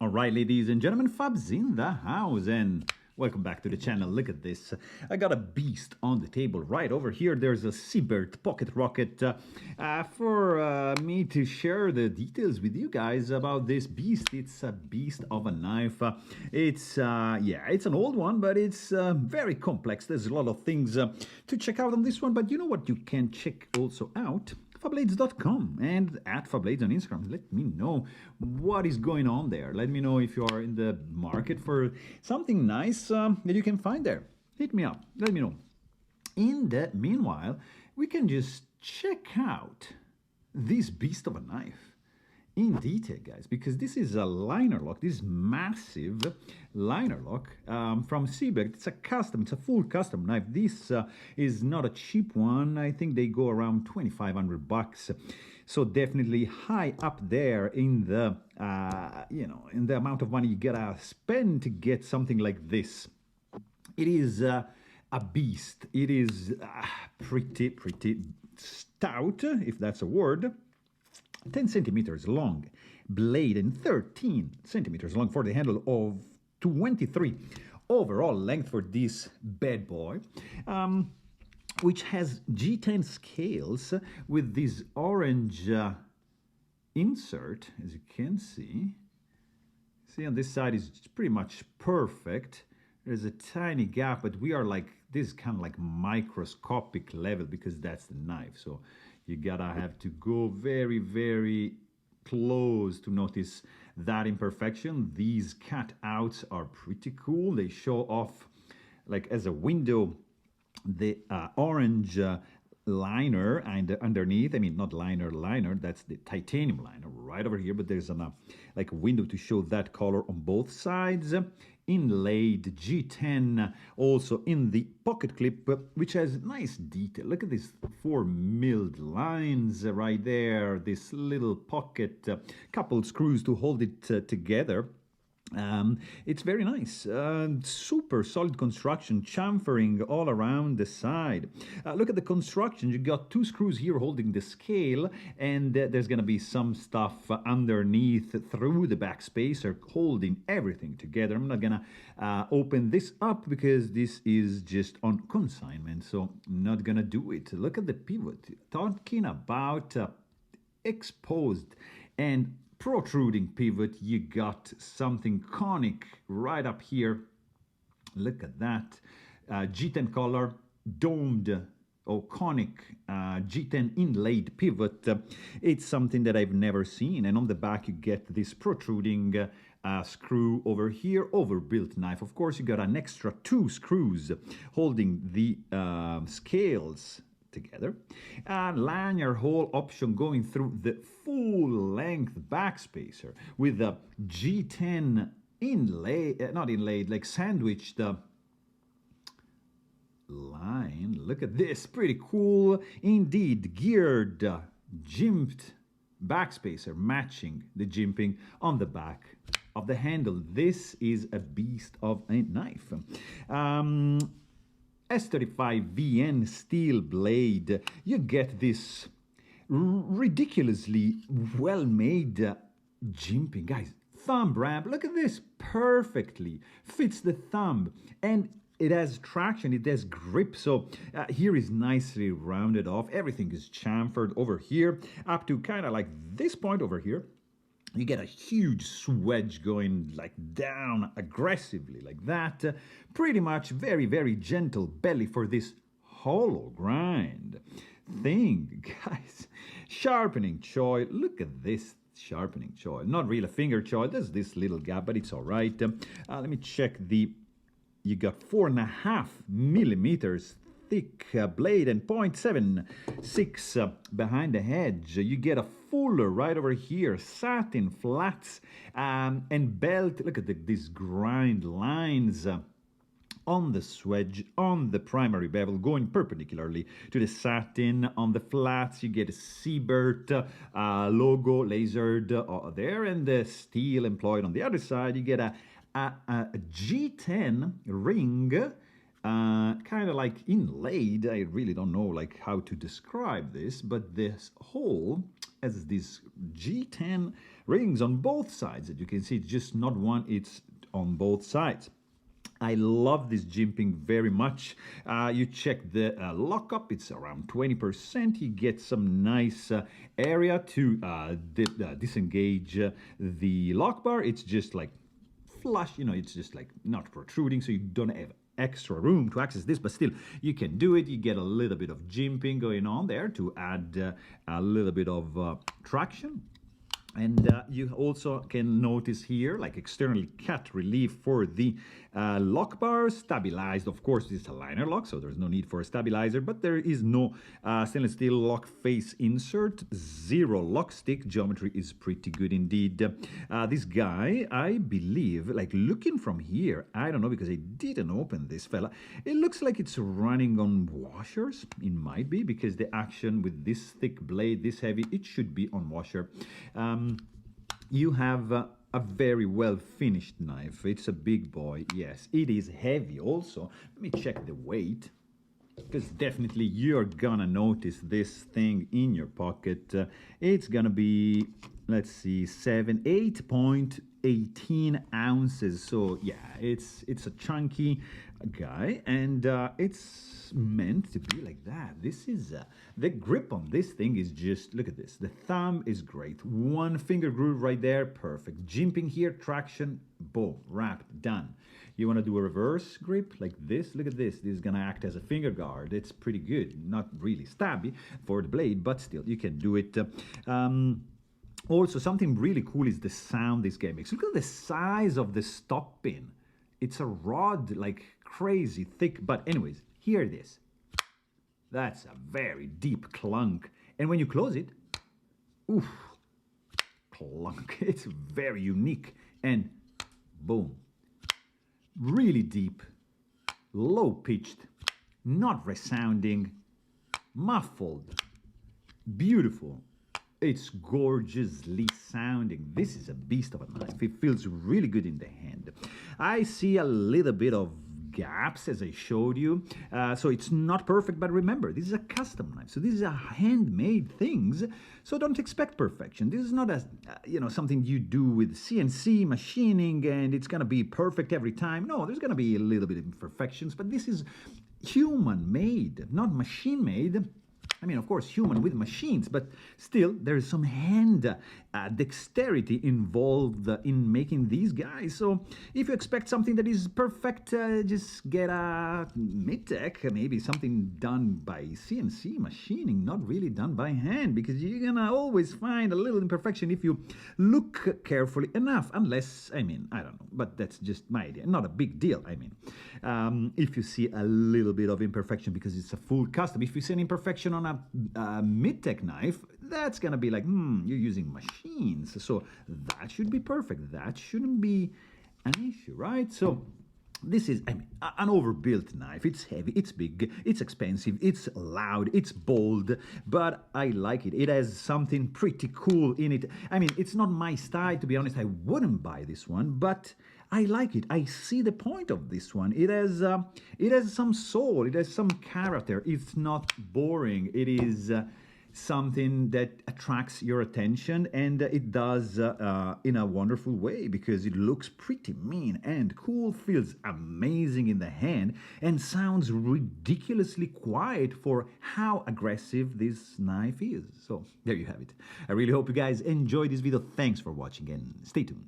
All right, ladies and gentlemen, Fab's in the house, and welcome back to the channel. Look at this. I got a beast on the table right over here. There's a Sibert Pocket Rocket for me to share the details with you guys about this beast. It's a beast of a knife. It's an old one, but it's very complex. There's a lot of things to check out on this one, but you know what you can check also out? Fablades.com and at Fablades on Instagram. Let me know what is going on there. Let me know if you are in the market for something nice that you can find there. Hit me up. Let me know. In the meanwhile, we can just check out this beast of a knife in detail, guys, because this is a liner lock, this massive liner lock from Sibert. It's a full custom knife. This is not a cheap one. I think they go around 2,500 bucks. So definitely high up there in the in the amount of money you gotta spend to get something like this. It is a beast. It is pretty stout, if that's a word. 10 centimeters long blade and 13 centimeters long for the handle, of 23 overall length for this bad boy, which has G10 scales with this orange insert, as you can see. See, on this side is pretty much perfect. There's a tiny gap, but we are like, this is kind of like microscopic level because that's the knife. So you gotta have to go very close to notice that imperfection. These cutouts are pretty cool. They show off, like as a window, the orange liner, and underneath, I mean, not liner, that's the titanium liner right over here, but there's a like a window to show that color on both sides. Inlaid G10 also in the pocket clip, which has nice detail. Look at these 4 milled lines right there, this little pocket, couple screws to hold it together. It's very nice, super solid construction, chamfering all around the side. Look at the construction. You got 2 screws here holding the scale, and there's gonna be some stuff underneath through the back spacer holding everything together. I'm not gonna open this up because this is just on consignment, so not gonna do it. Look at the pivot. Talking about exposed and protruding pivot, you got something conic right up here. Look at that. G10 color, domed or conic G10 inlaid pivot. It's something that I've never seen. And on the back you get this protruding screw over here, overbuilt knife. Of course, you got an extra 2 screws holding the scales together, and lanyard hole option going through the full length backspacer with a G10 not inlaid, like sandwiched line. Look at this, pretty cool indeed. Geared jimped backspacer matching the jimping on the back of the handle. This is a beast of a knife. S35 VN steel blade. You get this ridiculously well-made jimping. Guys, thumb ramp. Look at this. Perfectly fits the thumb. And it has traction, it has grip. So here is nicely rounded off. Everything is chamfered over here up to kind of like this point over here. You get a huge swedge going like down aggressively like that. Pretty much very gentle belly for this hollow grind thing, guys. Sharpening choil. Look at this sharpening choil. Not really a finger choil. There's this little gap, but it's all right. Let me check the... You got 4.5 millimeters thick blade and 0.76 behind the hedge. You get a fuller right over here, satin flats and belt. Look at these grind lines on the swedge, on the primary bevel, going perpendicularly to the satin. On the flats, you get a Sibert logo lasered there, and the steel employed on the other side. You get a G10 ring, kind of like inlaid. I really don't know like how to describe this, but this hole has this G10 rings on both sides. As you can see, it's just not one, it's on both sides. I love this jimping very much. You check the lockup, it's around 20%. You get some nice area to disengage the lock bar. It's just like flush, it's just like not protruding, so you don't have extra room to access this, but still you can do it. You get a little bit of jimping going on there to add a little bit of traction. And you also can notice here, like externally cut relief for the lock bar, stabilized. Of course, it's a liner lock, so there's no need for a stabilizer, but there is no stainless steel lock face insert. Zero lock stick. Geometry is pretty good indeed. This guy, I believe, like looking from here, I don't know because I didn't open this fella. It looks like it's running on washers. It might be because the action with this thick blade, this heavy, it should be on washer. You have a very well finished knife. It's a big boy. Yes, it is heavy also. Let me check the weight, because definitely you're gonna notice this thing in your pocket. It's gonna be, let's see, 8.18 ounces. So yeah, it's a chunky guy, and it's meant to be like that. This is the grip on this thing is just, look at this. The thumb is great. One finger groove right there, perfect. Jimping here, traction, boom, wrapped, done. You want to do a reverse grip like this? Look at this. This is going to act as a finger guard. It's pretty good. Not really stabby for the blade, but still, you can do it. Also, something really cool is the sound this guy makes. Look at the size of the stop pin. It's a rod, like crazy thick, but anyways, here it is. That's a very deep clunk. And when you close it, oof, clunk. It's very unique. And boom. Really deep, low-pitched, not resounding, muffled, beautiful. It's gorgeously sounding. This is a beast of a knife. It feels really good in the hand. I see a little bit of gaps as I showed you, so it's not perfect, but remember, this is a custom knife, so this is a handmade things, so don't expect perfection. This is not a something you do with CNC machining and it's gonna be perfect every time. No, there's gonna be a little bit of imperfections, but this is human made, not machine made. I mean, of course, human with machines, but still, there is some hand dexterity involved in making these guys. So if you expect something that is perfect, just get a mid-tech, maybe something done by CNC machining, not really done by hand, because you're gonna always find a little imperfection if you look carefully enough, unless, I mean, I don't know, but that's just my idea. Not a big deal, I mean. If you see a little bit of imperfection because it's a full custom, if you see an imperfection on a mid-tech knife, that's gonna be like, you're using machines, so that should be perfect. That shouldn't be an issue, right? So this is, I mean, an overbuilt knife. It's heavy, it's big, it's expensive, it's loud, it's bold, but I like it. It has something pretty cool in it. I mean, it's not my style, to be honest. I wouldn't buy this one, but I like it. I see the point of this one. It has some soul. It has some character. It's not boring. It is something that attracts your attention, and it does in a wonderful way, because it looks pretty mean and cool, feels amazing in the hand, and sounds ridiculously quiet for how aggressive this knife is. So there you have it. I really hope you guys enjoyed this video. Thanks for watching and stay tuned.